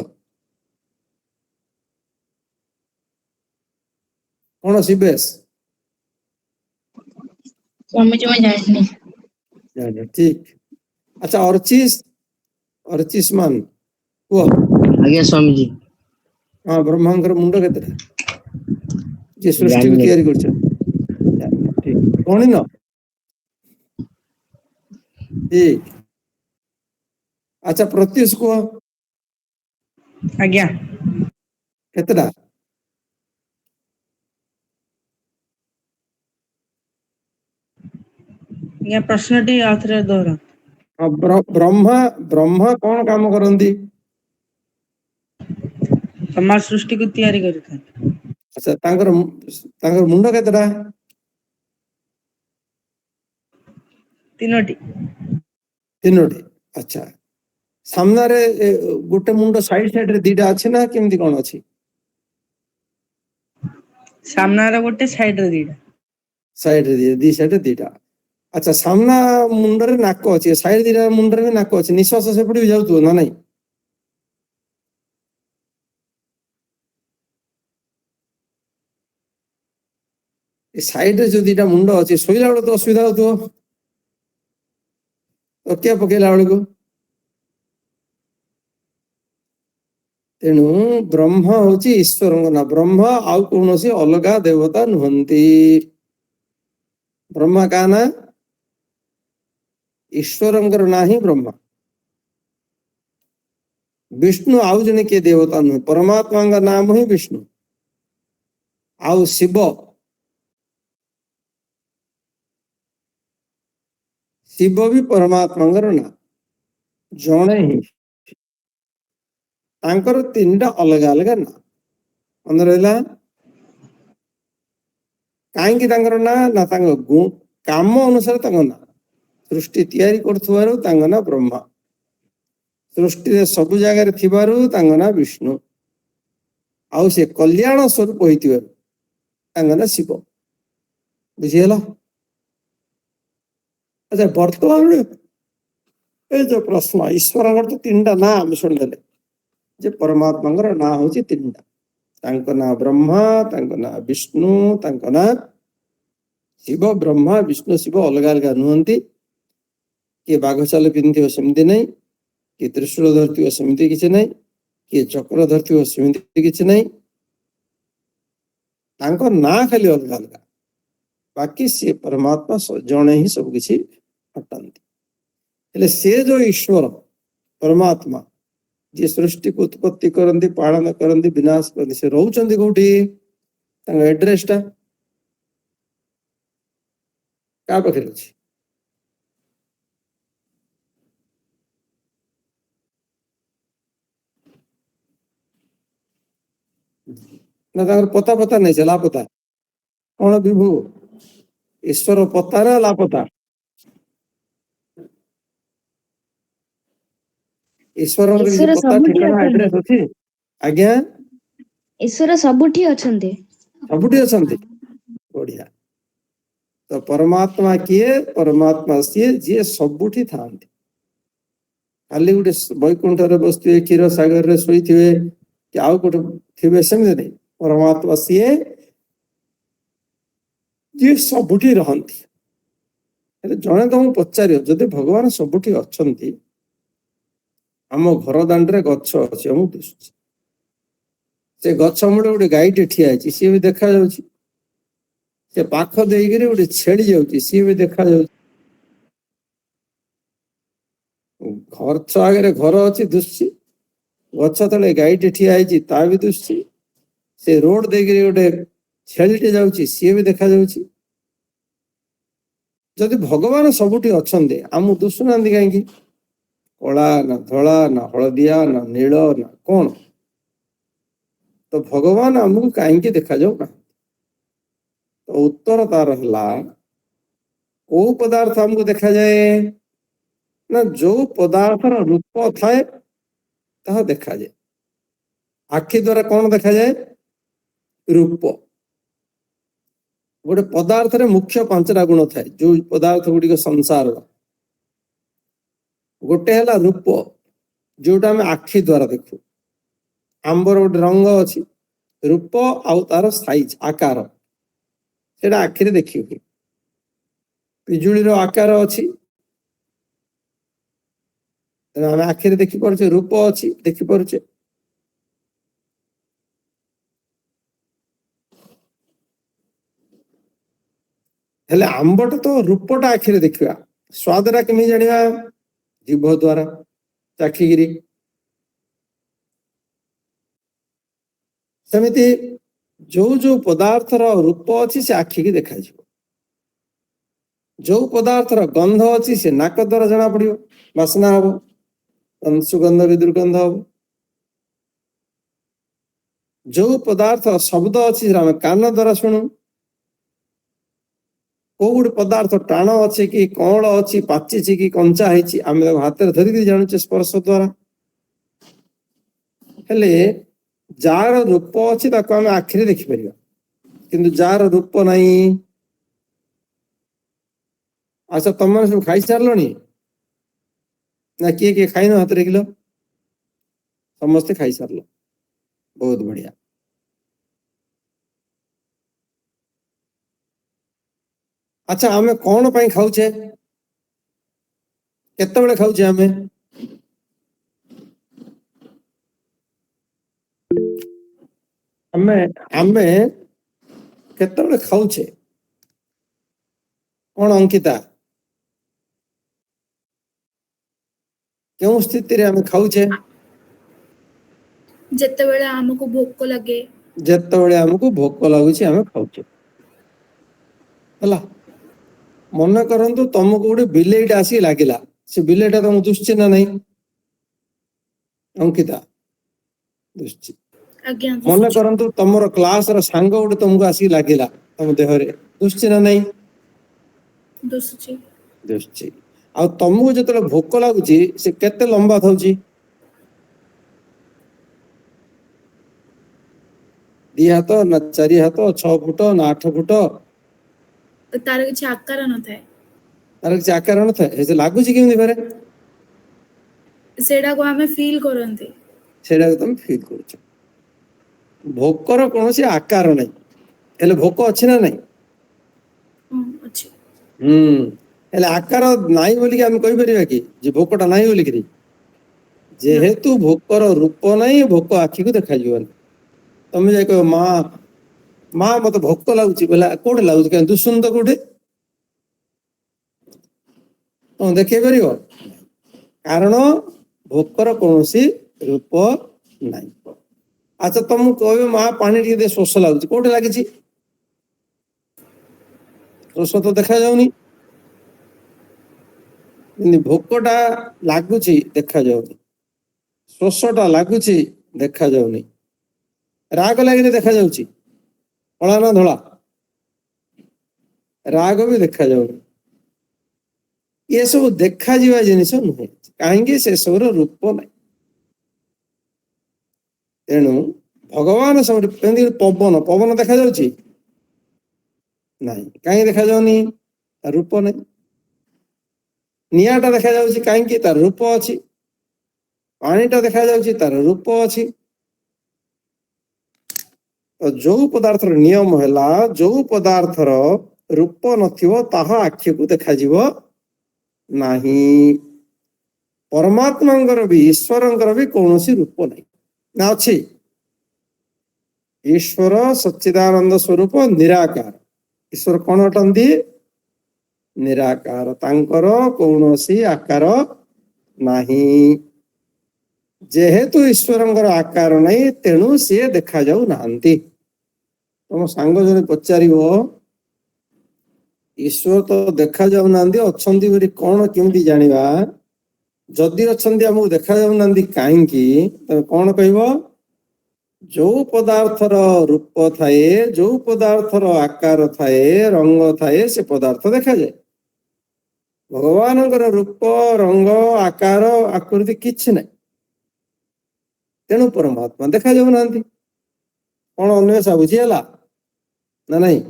कौन शिवेश स्वामी जी मैं जानी ठीक अच्छा अर्चिस मान वो आज्ञा स्वामी जी हाँ ब्रह्मांगर मुंड केतरा जे सृष्टि को तैयारी कर ठीक कौन न ठीक अच्छा प्रत्युष को आज्ञा केतरा या प्रश्नटी आथरे दोहरा ब्रह्मा ब्रह्मा कौन काम करंदी समाज सृष्टि को तैयारी करता अच्छा तांकर मुंड केतरा 3टी अच्छा सामना रे गोटे मुंड साइड साइड रे 2टा अछि ना केमती कोन अछि सामना रे गोटे साइड रे 2टा साइड रे दी साइड रे 2टा अच्छा सामना मुंड रे नाक अछि साइड 2टा मुंड रे नाक अछि निश्वास से पड़ी जाउतो ना नहीं ए साइड रे जो 2टा मुंड अछि सोइला बेले तो असुविधा होतो तो क्या पकेला बेले को तेणु ब्रह्मा होची ईश्वर ना ब्रह्मा आउ कौन सी अलगा देवता नुहंती ब्रह्मा का ना ईश्वर ना ही ब्रह्मा विष्णु आउ जने के देवता नुह परमात्मा का नाम ही विष्णु आउ शिव शिव भी परमात्मा ना जड़े ही तांकर 3टा अलग अलग ना मन रहा कहीं ना ना काम अनुसार ना सृष्टि तैयारी कर ना ब्रह्मा ସୃଷ୍ଟିରେ ସବୁ ଜାଗାରେ ଥିବାରୁ ତାଙ୍କ ନାଁ ବିଷ୍ଣୁ। ଆଉ ସେ କଲ୍ୟାଣ ସ୍ୱରୂପ ହେଇଥିବାରୁ ତାଙ୍କ ନାଁ ଶିବ। ବୁଝିହେଲା? ଆଚ୍ଛା, ବର୍ତ୍ତମାନ ଏଇ ଯୋଉ ପ୍ରଶ୍ନ, ଈଶ୍ୱରଙ୍କର ତ 3ଟା ନାଁ ଆମେ ଶୁଣିଦେଲେ, ଯେ ପରମାତ୍ମାଙ୍କର ନାଁ ହଉଛି 3ଟା। ତାଙ୍କ ନାଁ ବ୍ରହ୍ମା, ତାଙ୍କ ନାଁ ବିଷ୍ଣୁ, ତାଙ୍କ ନାଁ ଶିବ। ବ୍ରହ୍ମା ବିଷ୍ଣୁ ଶିବ ଅଲଗା ଅଲଗା ନୁହନ୍ତି। କିଏ ବାଘ ଚାଲ ପିନ୍ଧିଥିବ ସେମିତି ନାହିଁ, କିଏ ତ୍ରିଶୂଳ ଧରିଥିବ ସେମିତି କିଛି ନାହିଁ, କିଏ ଚକ୍ର ଧରିଥିବ ସେମିତି କିଛି ନାହିଁ। ତାଙ୍କ ନାଁ ଖାଲି ଅଲଗା ଅଲଗା, ବାକି ସିଏ ପରମାତ୍ମା ଜଣେ ହିଁ ସବୁ କିଛି ହଟାନ୍ତି। ହେଲେ ସେ ଯୋଉ ଈଶ୍ୱର ପରମାତ୍ମା ଯିଏ ସୃଷ୍ଟିକୁ ଉତ୍ପତ୍ତି କରନ୍ତି, ପାଳନ କରନ୍ତି, ବିନାଶ କରନ୍ତି, ସେ ରହୁଛନ୍ତି କୋଉଠି? ତାଙ୍କ ଆଡ୍ରେସ ଟା କାହା ପାଖରେ ଅଛି? ନା ତାଙ୍କର ପତା ନାହିଁ, ସେ ଲାପତା। କଣ ବିଭୁ? ଈଶ୍ୱର ପତା ନା ଲାପତା? ଈଶ୍ୱରଙ୍କର କିଛି ଈଶ୍ୱର ପତା ସବୁଠି ଠିକଣା ଅଛନ୍ତି। ଆଡ୍ରେସ ଅଛି? ଆଜ୍ଞା, ଈଶ୍ୱର ସବୁଠି ଅଛନ୍ତି। ସବୁଠି ଅଛନ୍ତି। ବଢିଆ। ତ ପରମାତ୍ମା କିଏ? ପରମାତ୍ମା ସିଏ ଯିଏ ସବୁଠି ଥାନ୍ତି। ଖାଲି ଗୋଟେ ବୈକୁଣ୍ଠରେ ବସିଥିବେ, କ୍ଷୀର ସାଗରରେ ଶୋଇଥିବେ, କି ଆଉ କୋଉଠି ଥିବେ ସେମିତି ନାହିଁ। ପରମାତ୍ମା ସିଏ ଯିଏ ସବୁଠି ରହନ୍ତି। ହେଲେ ଜଣେ ତମକୁ ପଚାରିବ, ଯଦି ଭଗବାନ ସବୁଠି ଅଛନ୍ତି, ଆମ ଘର ଦାଣ୍ଡରେ ଗଛ ଅଛି, ଆମକୁ ଦିଶୁଛି, ସେ ଗଛ ମୂଳେ ଗୋଟେ ଗାଈଟେ ଠିଆ ହେଇଛି, ସିଏ ବି ଦେଖାଯାଉଛି। ସେ ପାଖ ଦେଇକିରି ଗୋଟେ ଛେଳି ଯାଉଛି, ସିଏ ବି ଦେଖାଯାଉଛି। ଗଛ ଆଗରେ ଘର ଅଛି, ଦୁଶୁଛି। ଗଛ ତଳେ ଗାଈଟେ ଠିଆ ହେଇଛି, ତା ବି ଦୁଶୁଛି। ସେ ରୋଡ ଦେଇକିରି ଗୋଟେ ଛେଳିଟେ ଯାଉଛି, ସିଏ ବି ଦେଖାଯାଉଛି। ଯଦି ଭଗବାନ ସବୁଠି ଅଛନ୍ତି, ଆମକୁ ଦୁଶୁନାହାନ୍ତି କାହିଁକି? କଳା ନା ଧଳା ନା ହଳଦିଆ ନା ନୀଳ ନା କଣ? ତ ଭଗବାନ ଆମକୁ କାହିଁକି ଦେଖାଯାଉ ନା? ତ ଉତ୍ତର ତାର ହେଲା, କୋଉ ପଦାର୍ଥ ଆମକୁ ଦେଖାଯାଏ? ନା ଯୋଉ ପଦାର୍ଥର ରୂପ ଥାଏ ତାହା ଦେଖାଯାଏ। ଆଖି ଦ୍ୱାରା କଣ ଦେଖାଯାଏ? ରୂପ। ଗୋଟେ ପଦାର୍ଥରେ ମୁଖ୍ୟ 5ଟା ଗୁଣ ଥାଏ, ଯୋଉ ପଦାର୍ଥ ଗୁଡିକ ସଂସାରର। ଗୋଟେ ହେଲା ରୂପ, ଯୋଉଟା ଆମେ ଆଖି ଦ୍ୱାରା ଦେଖୁ। ଆମ୍ବର ଗୋଟେ ରଙ୍ଗ ଅଛି, ରୂପ ଆଉ ତାର ସାଇଜ ଆକାର, ସେଟା ଆଖିରେ ଦେଖି ହୁଏ। ପିଜୁଳିର ଆକାର ଅଛି, ଆମେ ଆଖିରେ ଦେଖିପାରୁଛେ, ରୂପ ଅଛି, ଦେଖିପାରୁଛେ। ହେଲେ ଆମ୍ବଟା ତ ରୂପଟା ଆଖିରେ ଦେଖିବା, ସ୍ୱାଦଟା କେମିତି ଜାଣିବା? ଜିଭ ଦ୍ୱାରା ଚାଖିକିରି। ସେମିତି ଯୋଉ ଯୋଉ ପଦାର୍ଥର ରୂପ ଅଛି ସେ ଆଖିକି ଦେଖାଯିବ। ଯୋଉ ପଦାର୍ଥର ଗନ୍ଧ ଅଛି ସେ ନାକ ଦ୍ୱାରା ଜଣା ପଡିବ, ବାସ୍ନା ହବ, ସୁଗନ୍ଧ ବି ଦୁର୍ଗନ୍ଧ ହବ। ଯୋଉ ପଦାର୍ଥ ଶବ୍ଦ ଅଛି ସେଟା ଆମେ କାନ ଦ୍ୱାରା ଶୁଣୁ। କୋଉ ଗୋଟେ ପଦାର୍ଥ ଟାଣ ଅଛି କି କଅଁଳ ଅଛି, ପାଚିଛି କି କଞ୍ଚା ହେଇଛି, ଆମେ ତାକୁ ହାତରେ ଧରିକି ଜାଣୁଛେ ସ୍ପର୍ଶ ଦ୍ୱାରା। ହେଲେ ଯାହାର ରୂପ ଅଛି ତାକୁ ଆମେ ଆଖିରେ ଦେଖିପାରିବା, କିନ୍ତୁ ଯାହାର ରୂପ ନାହିଁ। ଆଚ୍ଛା, ତମେ ସବୁ ଖାଇସାରିଲଣି ନା କିଏ କିଏ ଖାଇନ? ହାତ ଦେଖିଲ। ସମସ୍ତେ ଖାଇସାରିଲ, ବହୁତ ବଢିଆ। ଆଚ୍ଛା, ଆମେ କଣ ପାଇଁ ଖାଉଛେ? କେତେବେଳେ ଖାଉଛେ ଆମେ? ଆମେ ଆମେ କେତେବେଳେ ଖାଉଛେ? କଣ ଅଙ୍କିତା, କେଉଁ ସ୍ଥିତିରେ ଆମେ ଖାଉଛେ? ଯେତେବେଳେ ଆମକୁ ଭୋକ ଲାଗେ। ଯେତେବେଳେ ଆମକୁ ଭୋକ ଲାଗୁଛି ଆମେ ଖାଉଛେ। ହେଲା, ମନେ କରନ୍ତୁ ତମକୁ ଗୋଟେ ବିଲେଇଟା ଆସିକି ଲାଗିଲା, ସେ ବିଲେଇଟା ତମକୁ ଦୁଶୁଛି ନା ନାହିଁ? ଅଙ୍କିତା, ଦୁଶୁଛି। ଆଜ୍ଞା, ମନେ ଦୁଶୁଛି। କରନ୍ତୁ ତମର କ୍ଲାସର ସାଙ୍ଗ ଗୋଟେ ତମକୁ ଆସିକି ଲାଗିଲା ତମ ଦେହରେ, ଦୁଶୁଛି ନା ନାହିଁ? ଦୁଶୁଛି। ଦୁଶୁଛି। ଆଉ ତମକୁ ଯେତେବେଳେ ଭୋକ ଲାଗୁଛି ସେ କେତେ ଲମ୍ବା ଥାଉଛି? ଦି ହାତ ନା ଚାରି ହାତ 6 ଫୁଟ ନା 8 ଫୁଟ ତାର କିଛି ଆକାର ନଥାଏ, ତାର କିଛି ଆକାର ନଥାଏ। ସେ ଲାଗୁଛି କେମିତି ଫେରେ? ସେଇଟାକୁ ଆମେ ଫିଲ୍ କରନ୍ତି। ସେଇଟାକୁ ତମେ ଫିଲ୍ କରୁଛ। ଭୋକର କୌଣସି ଆକାର ନାହିଁ, ହେଲେ ଭୋକ ଅଛି ନା ନାହିଁ? ହଁ ଅଛି। ହେଲେ ଆକାର ନାହିଁ ବୋଲିକି ଆମେ କହିପାରିବା କି ଯେ ଭୋକଟା ନାହିଁ ବୋଲିକିରି? ଯେହେତୁ ଭୋକର ରୂପ ନାହିଁ, ଭୋକ ଆଖିକୁ ଦେଖାଯିବନି। ତମେ ଯାଇ କହିବ ମା ମା ମତେ ଭୋକ ଲାଗୁଛି ବୋଲେ କୋଉଠି ଲାଗୁଛି? କାହିଁ ଦୁଷୁନି ତ କୋଉଠି? ତମେ ଦେଖେଇ ପାରିବ? କାରଣ ଭୋକର କୌଣସି ରୂପ ନାହିଁ। ଆଚ୍ଛା ତମକୁ କହିବ ମା ପାଣି ଟିକେ ଦେ, ଶୋଷ ଲାଗୁଛି, କୋଉଠି ଲାଗିଛି? ଶୋଷ ତ ଦେଖାଯାଉନି। ଭୋକଟା ଲାଗୁଛି, ଦେଖାଯାଉନି। ଶୋଷଟା ଲାଗୁଛି, ଦେଖାଯାଉନି। ରାଗ ଲାଗିଲେ ଦେଖାଯାଉଛି, କଳା ନା ଧଳା? ରାଗ ବି ଦେଖାଯାଉନି। ଏସବୁ ଦେଖାଯିବା ଜିନିଷ ନୁହେଁ, କାହିଁକି? ସେସବୁର ରୂପ ନାହିଁ। ତେଣୁ ଭଗବାନ ସବୁଠି, ଯେମିତି ପବନ, ପବନ ଦେଖାଯାଉଛି? ନାହିଁ। କାହିଁକି ଦେଖାଯାଉନି? ତାର ରୂପ ନାହିଁ। ନିଆଁଟା ଦେଖାଯାଉଛି, କାହିଁକି? ତାର ରୂପ ଅଛି। ପାଣିଟା ଦେଖାଯାଉଛି, ତାର ରୂପ ଅଛି। ଯୋଉ ପଦାର୍ଥର ନିୟମ ହେଲା, ଯୋଉ ପଦାର୍ଥର ରୂପ ନଥିବ ତାହା ଆଖିକୁ ଦେଖାଯିବ ନାହିଁ। ପରମାତ୍ମାଙ୍କର ବି, ଈଶ୍ୱରଙ୍କର ବି କୌଣସି ରୂପ ନାହିଁ, ନା ଅଛି? ଈଶ୍ୱର ସଚ୍ଚିଦାନନ୍ଦ ସ୍ୱରୂପ ନିରାକାର। ଈଶ୍ୱର କଣ ଅଟନ୍ତି? ନିରାକାର। ତାଙ୍କର କୌଣସି ଆକାର ନାହିଁ। ଯେହେତୁ ଈଶ୍ୱରଙ୍କର ଆକାର ନାହିଁ, ତେଣୁ ସିଏ ଦେଖାଯାଉ ନାହାନ୍ତି। ତମ ସାଙ୍ଗ ଜଣେ ପଚାରିବ ଈଶ୍ୱର ତ ଦେଖାଯାଉନାହାନ୍ତି, ଅଛନ୍ତି ବୋଲି କଣ କେମିତି ଜାଣିବା? ଯଦି ଅଛନ୍ତି ଆମକୁ ଦେଖାଯାଉନାହାନ୍ତି କାହିଁକି? ତମେ କଣ କହିବ? ଯୋଉ ପଦାର୍ଥର ରୂପ ଥାଏ, ଯୋଉ ପଦାର୍ଥର ଆକାର ଥାଏ, ରଙ୍ଗ ଥାଏ, ସେ ପଦାର୍ଥ ଦେଖାଯାଏ। ଭଗବାନଙ୍କର ରୂପ, ରଙ୍ଗ, ଆକାର, ଆକୃତି କିଛି ନାହିଁ। ତେଣୁ ପରମାତ୍ମା ଦେଖାଯାଉନାହାନ୍ତି। କଣ ଅନ୍ୱେଷା ବୁଝିହେଲା ନା ନାହିଁ?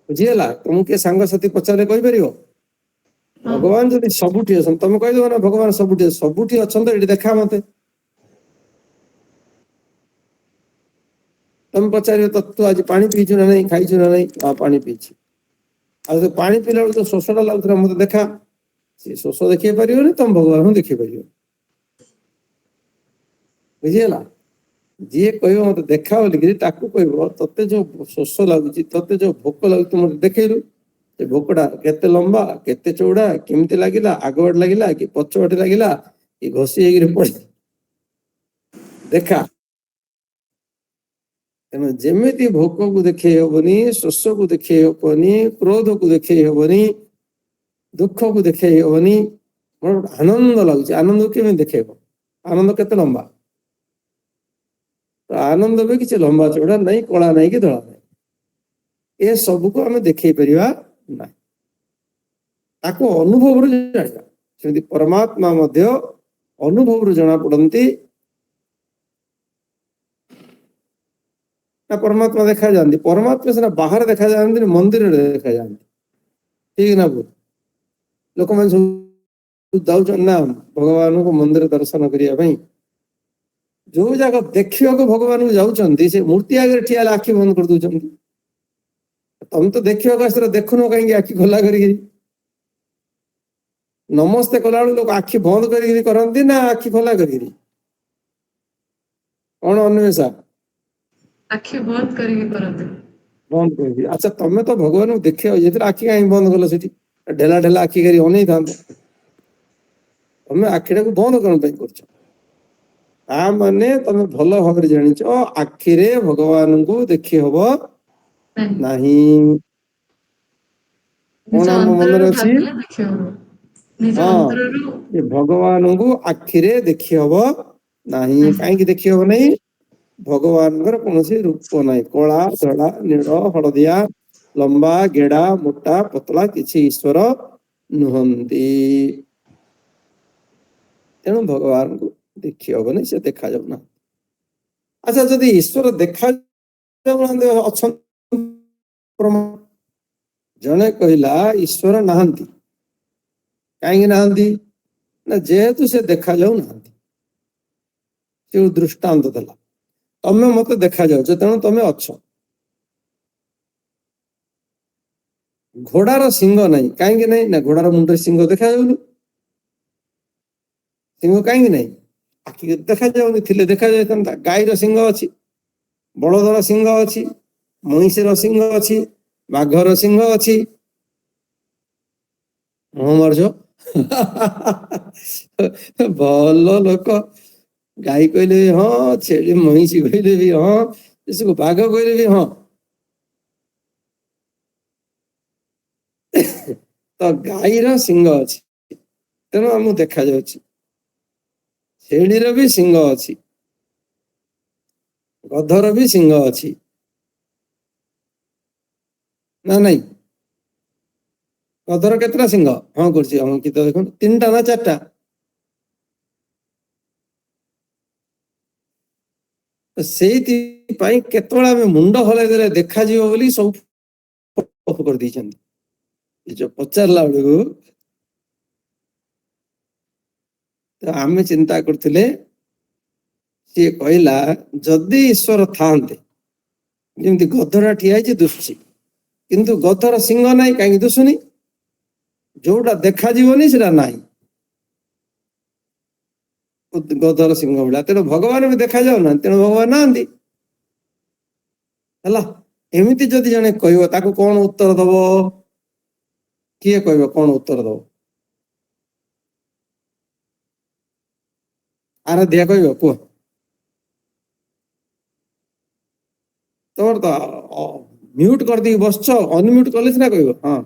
ବୁଝିହେଲା? ତମକୁ କିଏ ସାଙ୍ଗସାଥି ପଚାରିଲେ କହିପାରିବ? ଭଗବାନ ଯଦି ସବୁଠି ଅଛନ୍ତି, ତମେ କହିଦବ ନା ଭଗବାନ ସବୁଠି ସବୁଠି ଅଛନ୍ତି, ଏଠି ଦେଖା ମତେ। ତମେ ପଚାରିବ ତୁ ଆଜି ପାଣି ପିଇଛୁ ନା ନାହିଁ, ଖାଇଛୁ ନା ନାହିଁ? ପାଣି ପିଇଛି। ଆଉ ତ ପାଣି ପିଇଲା ବେଳକୁ ତ ଶୋଷଟା ଲାଗୁଥିଲା, ମତେ ଦେଖା। ସେ ଶୋଷ ଦେଖେଇ ପାରିବନି, ତମେ ଭଗବାନଙ୍କୁ ଦେଖେଇ ପାରିବ। ବୁଝିହେଲା? ଯିଏ କହିବ ମତେ ଦେଖା ବୋଲିକିରି, ତାକୁ କହିବ ତତେ ଯୋଉ ଶୋଷ ଲାଗୁଛି, ତତେ ଯୋଉ ଭୋକ ଲାଗୁଛି, ମତେ ଦେଖେଇଲୁ। ସେ ଭୋକଟା କେତେ ଲମ୍ବା, କେତେ ଚଉଡା, କେମିତି ଲାଗିଲା, ଆଗବାଟ ଲାଗିଲା କି ପଛବାଟେ ଲାଗିଲା, କି ଘଷି ହେଇକିରି ପଡି, ଦେଖା। ତେଣୁ ଯେମିତି ଭୋକକୁ ଦେଖେଇ ହବନି, ଶୋଷକୁ ଦେଖେଇ ହବନି, କ୍ରୋଧକୁ ଦେଖେଇ ହବନି, ଦୁଃଖକୁ ଦେଖେଇ ହବନି, ମୋର ଆନନ୍ଦ ଲାଗୁଛି, ଆନନ୍ଦକୁ କେମିତି ଦେଖେଇବ? ଆନନ୍ଦ କେତେ ଲମ୍ବା? ଆନନ୍ଦ ବି କିଛି ଲମ୍ବା ଚଉଡା ନାହିଁ, କଳା ନାହିଁ କି ଧଳା ନାହିଁ। ଏ ସବୁକୁ ଆମେ ଦେଖେଇ ପାରିବା ନାହିଁ, ତାକୁ ଅନୁଭବରୁ ଜାଣିବା। ସେମିତି ପରମାତ୍ମା ମଧ୍ୟ ଅନୁଭବରୁ ଜଣା ପଡନ୍ତି। ନା ପରମାତ୍ମା ଦେଖାଯାଆନ୍ତି? ପରମାତ୍ମା ସିନା ବାହାରେ ଦେଖାଯାଆନ୍ତି, ମନ୍ଦିରରେ ଦେଖାଯାଆନ୍ତି। ଠିକ ନା ଭୁଲ? ଲୋକମାନେ ସବୁ ଯାଉଛନ୍ତି ନା ଭଗବାନଙ୍କୁ ମନ୍ଦିର ଦର୍ଶନ କରିବା ପାଇଁ। ଯୋଉ ଜାଗା ଦେଖିବାକୁ ଭଗବାନଙ୍କୁ ଯାଉଛନ୍ତି, ସେ ମୂର୍ତ୍ତି ଆଗରେ ଠିଆ ହେଲେ ଆଖି ବନ୍ଦ କରିଦଉଛନ୍ତି। ତମେ ତ ଦେଖିବାକୁ ଆସିଥିଲ, ଦେଖୁନ କାହିଁକି ଆଖି ଖୋଲା କରିକି? ନମସ୍ତେ କଲାବେଳକୁ ଲୋକ ଆଖି ବନ୍ଦ କରିକିରି କରନ୍ତି ନା ଆଖି ଖୋଲା କରିକିରି? କଣ ଅନ୍ୱେଷା? ଆଖି ବନ୍ଦ କରିକି କରନ୍ତି। ବନ୍ଦ କରିକି। ଆଚ୍ଛା ତମେ ତ ଭଗବାନଙ୍କୁ ଦେଖିବାକୁ ଯାଇଥିଲ, ଆଖି କାହିଁକି ବନ୍ଦ କଲ ସେଠି? ଢେଲା ଢେଲା ଆଖି କରି ଅନେଇଥାନ୍ତ। ତମେ ଆଖିଟାକୁ ବନ୍ଦ କଣ ପାଇଁ କରୁଛ? ତା ମାନେ ତମେ ଭଲ ଭାବରେ ଜାଣିଛ, ଆଖିରେ ଭଗବାନଙ୍କୁ ଦେଖି ହବ ନାହିଁ। କଣ ନିଜ ଆମ ମନରେ ଅନ୍ତରରୁ ଅଛି? ଭାବିଲେ ଦେଖି ହବ। ନିଜ ଅନ୍ତରରୁ ଯେ ଭଗବାନଙ୍କୁ ଆଖିରେ ଦେଖି ହବ ନାହିଁ। ନାହିଁ। କାହିଁକି ଦେଖି ହବ ନାହିଁ? ଭଗବାନଙ୍କର କୌଣସି ରୂପ ନାହିଁ। କଳା, ଧଳା, ନୀଳ, ହଳଦିଆ, ଲମ୍ବା, ଗେଡା, ମୋଟା, ପତଳା କିଛି ଈଶ୍ୱର ନୁହନ୍ତି। ତେଣୁ ଭଗବାନଙ୍କୁ ଦେଖି ହବନି, ସେ ଦେଖାଯାଉନା। ଆଚ୍ଛା ଯଦି ଈଶ୍ୱର ଦେଖା ଯାଉନାହାନ୍ତି ଅଛନ୍ତି ପ୍ରମାଣ? ଜଣେ କହିଲା ଈଶ୍ୱର ନାହାନ୍ତି। କାହିଁକି ନାହାନ୍ତି? ନା ଯେହେତୁ ସେ ଦେଖାଯାଉନାହାନ୍ତି। ସେ ଦୃଷ୍ଟାନ୍ତ ଦେଲା, ତମେ ମତେ ଦେଖାଯାଉଛ ତେଣୁ ତମେ ଅଛ। ଘୋଡାର ଶିଙ୍ଗ ନାହିଁ, କାହିଁକି ନାହିଁ? ନା ଘୋଡାର ମୁଣ୍ଡରେ ଶିଙ୍ଗ ଦେଖାଯାଉନି। ଶିଙ୍ଗ କାହିଁକି ନାହିଁ? ଆଖି ଦେଖାଯାଉନି, ଥିଲେ ଦେଖାଯାଇଥାନ୍ତା। ଗାଈର ଶିଙ୍ଗ ଅଛି, ବଳଦର ଶିଙ୍ଗ ଅଛି, ମଇଁଷିର ଶିଙ୍ଗ ଅଛି, ବାଘର ଶିଙ୍ଗ ଅଛି। ହଁ ମାରୁଛ ଭଲ ଲୋକ। ଗାଈ କହିଲେ ବି ହଁ, ଛେଳି ମଇଁଷି କହିଲେ ବି ହଁ, ଏସବୁ ବାଘ କହିଲେ ବି ହଁ। ତ ଗାଈର ଶିଙ୍ଗ ଅଛି ତେଣୁ ଆମକୁ ଦେଖାଯାଉଛି। ଛେଳିର ବି ଶିଙ୍ଗ ଅଛି, ଗଧର ବି ଶିଙ୍ଗ ଅଛି ନା ନାଇଁ? ଗଧର କେତେଟା ଶିଙ୍ଗ? ହଁ କରୁଛି, ହଁ କି ତ ଦେଖନ୍ତୁ, 3ଟା ନା 4ଟା? ସେଇଥିପାଇଁ କେତେବେଳେ ଆମେ ମୁଣ୍ଡ ହଲାଇ ଦେଲେ ଦେଖାଯିବ ବୋଲି ସବୁ କରିଦେଇଛନ୍ତି। ଯୋଉ ପଚାରିଲା ବେଳକୁ ଆମେ ଚିନ୍ତା କରୁଥିଲେ, ସିଏ କହିଲା ଯଦି ଈଶ୍ୱର ଥାନ୍ତେ, ଯେମିତି ଗଧଟା ଠିଆ ହେଇଛି ଦୁଶୁଛି, କିନ୍ତୁ ଗଧର ଶିଙ୍ଗ ନାହିଁ, କାହିଁକି ଦୁଶୁନି? ଯୋଉଟା ଦେଖାଯିବନି ସେଟା ନାହିଁ, ଗଧର ଶିଙ୍ଗ ଭଳିଆ। ତେଣୁ ଭଗବାନ ବି ଦେଖାଯାଉନାହାନ୍ତି, ତେଣୁ ଭଗବାନ ନାହାନ୍ତି। ହେଲା, ଏମିତି ଯଦି ଜଣେ କହିବ ତାକୁ କଣ ଉତ୍ତର ଦବ? କିଏ କହିବ କଣ ଉତ୍ତର ଦବ? ଆରାଧ୍ୟା କହିବ, କୁହ। ତମର ତ ମ୍ୟୁଟ କରିଦେଇକି ବସଛ, ଅନମ୍ୟୁଟ କଲେ ସିନା କହିବ। ହଁ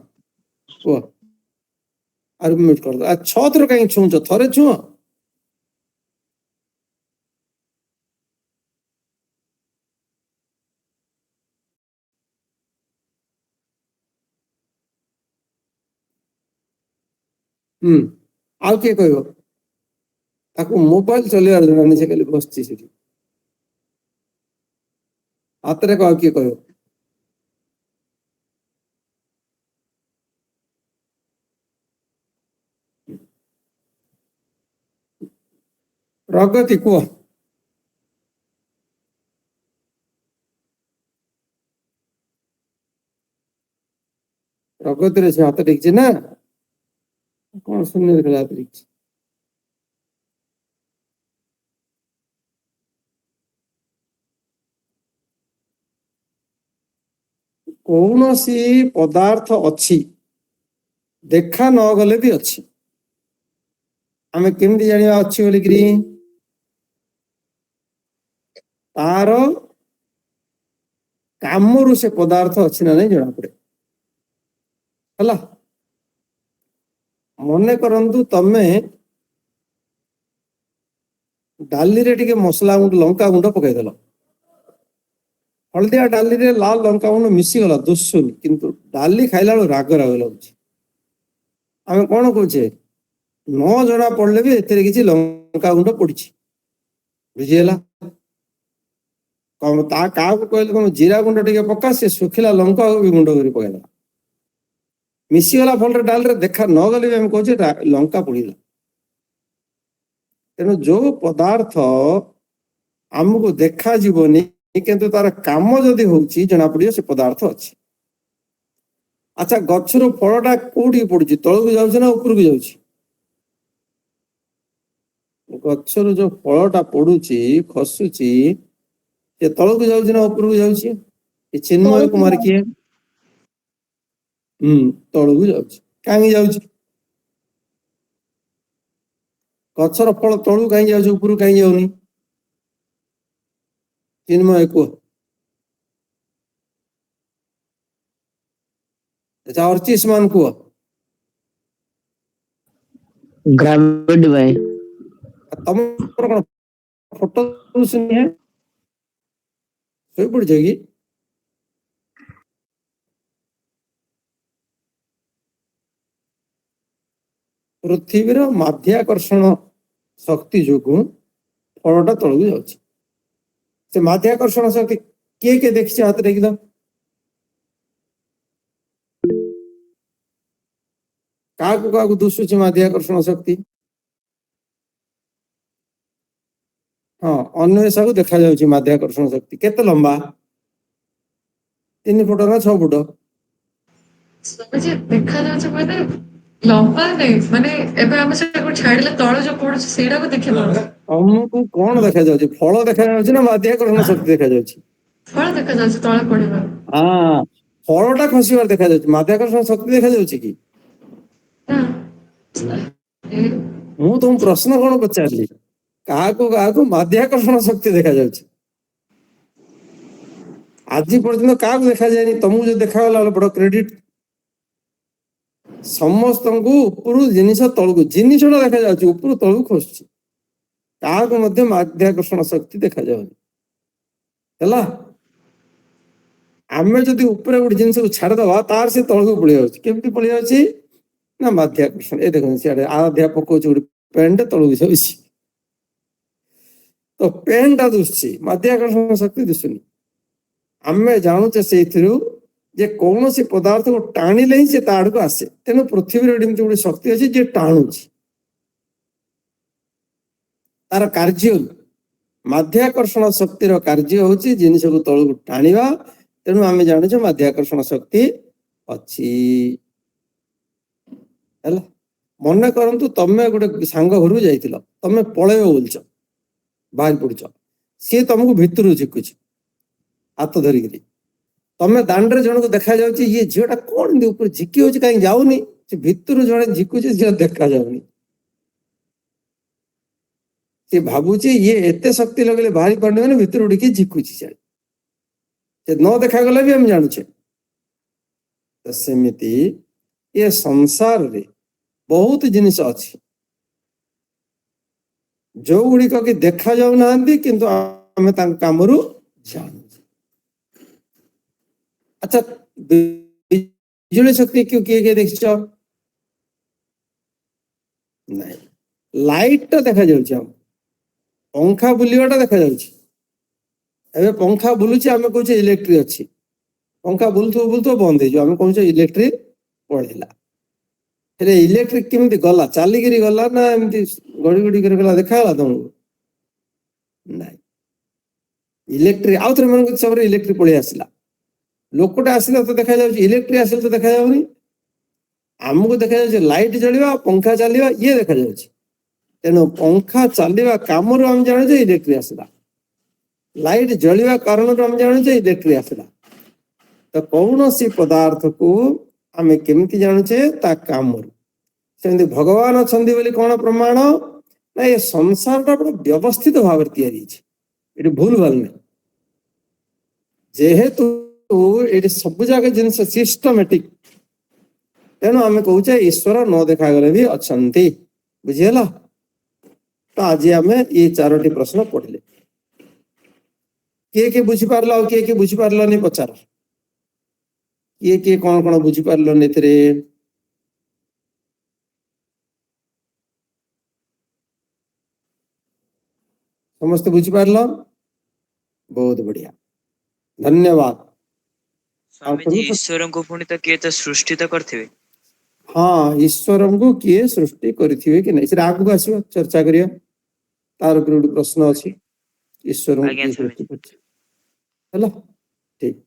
କୁହ। ଆରୁ ମ୍ୟୁଟ କରିଦବ। 6 ଥର କାହିଁକି ଛୁଁଛ? ଥରେ ଛୁଁ। ଆଉ କିଏ କହିବ? ତାକୁ ମୋବାଇଲ ଚଲେଇବାର ଜଣାନି, ସେ ଖାଲି ବସିଛି ସେଠି। ହାତରେ ଆଉ କିଏ କହିବ? ପ୍ରଗତି କୁହ। ପ୍ରଗତିରେ ସେ ହାତ ଟେକିଛି ନା କଣ? ଶୂନ୍ୟରେ ଖାଲି ହାତ ଟେକିଛି। କୌଣସି ପଦାର୍ଥ ଅଛି, ଦେଖା ନ ଗଲେ ବି ଅଛି। ଆମେ କେମିତି ଜାଣିବା ଅଛି ବୋଲିକିରି? ତାର କାମରୁ ସେ ପଦାର୍ଥ ଅଛି ନା ନାଇଁ ଜଣା ପଡେ। ହେଲା, ମନେ କରନ୍ତୁ ତମେ ଡାଲିରେ ଟିକେ ମସଲା ଗୁଣ୍ଡ, ଲଙ୍କା ଗୁଣ୍ଡ ପକେଇଦେଲ। ହଳଦିଆ ଡାଲିରେ ଲାଲ ଲଙ୍କା ଗୁଣ୍ଡ ମିଶିଗଲା, ଦୁଶୁନି, କିନ୍ତୁ ଡାଲି ଖାଇଲା ବେଳକୁ ରାଗ ରାଗ ଲାଗୁଛି। ଆମେ କଣ କହୁଛେ? ନ ଜଣା ପଡିଲେ ବି ଏଥିରେ କିଛି ଲଙ୍କା ଗୁଣ୍ଡ ପଡିଛି। ବୁଝିହେଲା? ତା କାହାକୁ କହିଲେ ତମେ ଜିରା ଗୁଣ୍ଡ ଟିକେ ପକା, ସେ ଶୁଖିଲା ଲଙ୍କା ବି ଗୁଣ୍ଡ କରି ପକେଇଲା, ମିଶିଗଲା ଭଲରେ ଡାଲିରେ। ଦେଖା ନ ଗଲେ ବି ଆମେ କହୁଛେ ଲଙ୍କା ପଡିଲା। ତେଣୁ ଯୋଉ ପଦାର୍ଥ ଆମକୁ ଦେଖାଯିବନି କିନ୍ତୁ ତାର କାମ ଯଦି ହଉଛି ଜଣା ପଡିବ, ସେ ପଦାର୍ଥ ଅଛି। ଆଚ୍ଛା, ଗଛର ଫଳଟା କୋଉଠିକି ପଡୁଛି? ତଳକୁ ଯାଉଛି ନା ଉପରକୁ ଯାଉଛି? ଗଛରୁ ଯୋଉ ଫଳଟା ପଡୁଛି, ଖସୁଛି, ସେ ତଳକୁ ଯାଉଛି ନା ଉପରକୁ ଯାଉଛି? ଏ ଚିନ୍ମୟ କୁମାର କିଏ? ତଳକୁ ଯାଉଛି। କାହିଁକି ଯାଉଛି? ଗଛର ଫଳ ତଳକୁ କାହିଁକି ଯାଉଛି, ଉପରକୁ କାହିଁକି ଯାଉନି? ଚିନ୍ମୟ କୁହ। ଆଚ୍ଛା, ଅର୍ଚିସ ମାନ କୁହ। ଗ୍ରାଭିଟି ପାଇଁ। ତମର କଣ ଫଟୋ ଶୋଇପଡିଛ କି? ପୃଥିବୀର ମାଧ୍ୟାକର୍ଷଣ ଶକ୍ତି ଯୋଗୁଁ ଫଳଟା ତଳକୁ ଯାଉଛି। से माध्याकर्षण शक्ति किए देखिए हाथ देखिद क्या दुषुची माध्याकर्षण शक्ति हाँ अन्वेषा को देखा जाउची माध्याकर्षण शक्ति केते लंबा 3 फुट ना 6 फुट स्वामीजी देखा जाଉଛି ମାନେ ଲମ୍ବା ନାହିଁ ମାନେ ଏବେ ଆମେ ସେଟାକୁ ଛାଡ଼ିଲେ ତଳ ଯୋଉ ପଡୁଛି ସେଇଟାକୁ ଦେଖି ପାରୁଛୁ ଆମକୁ କଣ ଦେଖା ଯାଉଛି ଫଳ ଦେଖା ଯାଉଛି ନା ମାଧ୍ୟାକର୍ଷଣ ଶକ୍ତି ଦେଖା ଯାଉଛି ଫଳ ଦେଖା ଯାଉଛି ତଳେ ପଡିବା ହଁ ଫଳଟା ଖସିବାର ଦେଖା ଯାଉଛି ମାଧ୍ୟାକର୍ଷଣ ଶକ୍ତି ଦେଖା ଯାଉଛି କି ମୁଁ ତୁମ ପ୍ରଶ୍ନ କଣ ପଚାରିଲି କାହାକୁ ମାଧ୍ୟାକର୍ଷଣ ଶକ୍ତି ଦେଖା ଯାଉଛି ଆଜି ପର୍ଯ୍ୟନ୍ତ କାହାକୁ ଦେଖାଯାଏନି ତମକୁ ଯଦି ଦେଖାଗଲା ବଡ କ୍ରେଡିଟ ସମସ୍ତଙ୍କୁ ଉପରୁ ଜିନିଷ ତଳକୁ ଜିନିଷଟା ଦେଖାଯାଉଛି ଉପରୁ ତଳକୁ ଖସୁଛି କାହାକୁ ମଧ୍ୟ ମାଧ୍ୟାକର୍ଷଣ ଶକ୍ତି ଦେଖାଯାଉନି ହେଲା ଆମେ ଯଦି ଉପରେ ଗୋଟେ ଜିନିଷକୁ ଛାଡ଼ିଦବା ତାର ସେ ତଳକୁ ପଳେଇ ଯାଉଛି କେମିତି ପଳେଇ ଯାଉଛି ନା ମାଧ୍ୟାକର୍ଷଣ ଏ ଦେଖନ୍ତୁ ସିଆଡେ ଆଧ୍ୟା ପକଉଛି ଗୋଟେ ପେନ୍ଟେ ତଳକୁ ଯାଉଛି ତ ପେନ୍ଟା ଦୁସୁଛି ମାଧ୍ୟାକର୍ଷଣ ଶକ୍ତି ଦିଶୁନି ଆମେ ଜାଣୁଛେ ସେଇଥିରୁ ଯେ କୌଣସି ପଦାର୍ଥକୁ ଟାଣିଲେ ହିଁ ସେ ତା ଆଡକୁ ଆସେ ତେଣୁ ପୃଥିବୀରେ ଏମିତି ଗୋଟେ ଶକ୍ତି ଅଛି ଯିଏ ଟାଣୁଛି ତାର କାର୍ଯ୍ୟ ମାଧ୍ୟାକର୍ଷଣ ଶକ୍ତିର କାର୍ଯ୍ୟ ହଉଛି ଜିନିଷକୁ ତଳକୁ ଟାଣିବା ତେଣୁ ଆମେ ଜାଣୁଛେ ମାଧ୍ୟାକର୍ଷଣ ଶକ୍ତି ଅଛି ହେଲା ମନେ କରନ୍ତୁ ତମେ ଗୋଟେ ସାଙ୍ଗ ଘରକୁ ଯାଇଥିଲ ତମେ ପଳେଇବ ବୋଲୁଛ ବାହାରି ପଡୁଛ ସିଏ ତମକୁ ଭିତରୁ ଝିକୁଛି ହାତ ଧରିକିରି ତମେ ଦାଣ୍ଡରେ ଜଣକୁ ଦେଖାଯାଉଛି ଇଏ ଝିଅଟା କଣ ଏମିତି ଉପରେ ଝିକି ହଉଛି କାହିଁକି ଯାଉନି ସେ ଭିତରୁ ଜଣେ ଝିକୁଛି ଝିଅ ଦେଖାଯାଉନି ସେ ଭାବୁଛି ଇଏ ଏତେ ଶକ୍ତି ଲଗେଇଲେ ବାହାରି ପାରୁନି ମାନେ ଭିତରୁ ଟିକେ ଝିକୁଛି ସେ ନ ଦେଖାଗଲେ ବି ଆମେ ଜାଣୁଛେ ତ ସେମିତି ଏ ସଂସାରରେ ବହୁତ ଜିନିଷ ଅଛି ଯୋଉ ଗୁଡିକ କି ଦେଖାଯାଉନାହାନ୍ତି କିନ୍ତୁ ଆମେ ତାଙ୍କ କାମରୁ ଜାଣୁଛେ अच्छा बिजुली शक्ति क्यों किए देखिछ नहीं लाइट टा देखा जाउछ हम पंखा बुलिवाटा देखा जाउछ एबे पंखा बुलुची आमे कहूछ इलेक्ट्रिक अछि पंखा बुलतो बंद हे जो आमे कहूछ इलेक्ट्रिक पळेला रे इलेक्ट्रिक केमिति गला चाली गिरी गला ना एमिति गडी गडी कर गला देखा होला तुमको नहीं इलेक्ट्रिक आउथर मन को सबरे इलेक्ट्रिक पळे आसला लोकटा आसिला तो देखा जाउची इलेक्ट्रिक आसिला तो देखा जाउनी हमको देखा जाउची लाइट जळिबा पंखा चलिबा ये देखा जाउची तेनो पंखा चलिबा कामरो हम जानु जे इलेक्ट्रिक आसिला लाइट जळिबा कारण हम जानु जे इलेक्ट्रिक आसिला तो कौनसी पदार्थ को हमें केमिति जानु जे ता कामरो सेंदी भगवान अछंदी बोली कोन प्रमाण ना ये संसारटा बड़ व्यवस्थित भाव तयारी छै एटी भूल भाल नै जेहेतु तो ये सब जगह जिनस सिस्टमेटिक तेणु आम कहे ईश्वर न देखा गले भी अच्छा बुझीगला तो आज आम ये 4टी प्रश्न पढ़ले किए बुझीपार किए बुझीपारे पचार किए कौन कौन बुझीपारे समस्त बुझीपार बहुत बढ़िया धन्यवाद स्वामीजी ईश्वर को पुणी तो किए तो सृष्टि तो करथिबे हाँ ईश्वर को किए सृष्टि करिथिबे कि नहीं से आगु आसीबा चर्चा करिया तार ऊपर एक प्रश्न अछि ईश्वर को किए सृष्टि करछि हैला ठीक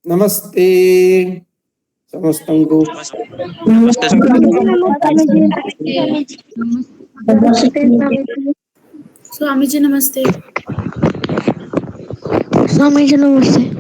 नमस्ते समस्तन को नमस्ते स्वामी जी नमस्ते स्वामी जी नमस्ते